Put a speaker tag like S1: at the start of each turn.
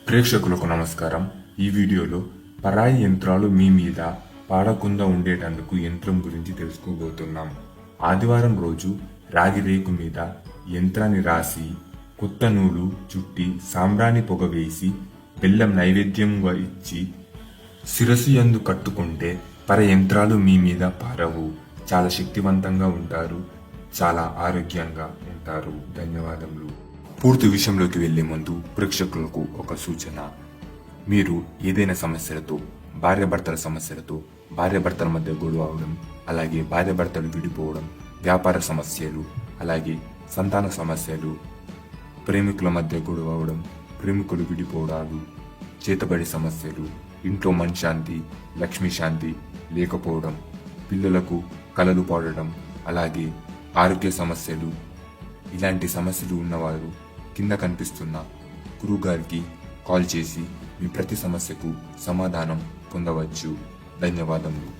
S1: ప్రేక్షకులకు నమస్కారం. ఈ వీడియోలో పరాయి యంత్రాలు మీ మీద పాడకుండా ఉండేటందుకు యంత్రం గురించి తెలుసుకోబోతున్నాం. ఆదివారం రోజు రాగి రేకు మీద యంత్రాన్ని రాసి కొత్త నూలు చుట్టి సాంబ్రాణి పొగ వేసి బెల్లం నైవేద్యంగా ఇచ్చి శిరసు యందు కట్టుకుంటే పర యంత్రాలు మీ మీద పారవు. చాలా శక్తివంతంగా ఉంటారు, చాలా ఆరోగ్యంగా ఉంటారు. ధన్యవాదములు. పూర్తి విషయంలోకి వెళ్లే ముందు ప్రేక్షకులకు ఒక సూచన. మీరు ఏదైనా సమస్యలతో, భార్యాభర్తల సమస్యలతో, భార్యాభర్తల మధ్య గొడవ అవడం, అలాగే భార్యాభర్తలు విడిపోవడం, వ్యాపార సమస్యలు, అలాగే సంతాన సమస్యలు, ప్రేమికుల మధ్య గొడవ అవడం, ప్రేమికులు విడిపోవడాలు, చేతబడి సమస్యలు, ఇంట్లో మనశ్శాంతి, లక్ష్మీ శాంతి లేకపోవడం, పిల్లలకు కలలు పడడం, అలాగే ఆరోగ్య సమస్యలు, ఇలాంటి సమస్యలు ఉన్నవారు కింద కనిపిస్తున్న గురువు గారికి కాల్ చేసి మీ ప్రతి సమస్యకు సమాధానం పొందవచ్చు. ధన్యవాదములు.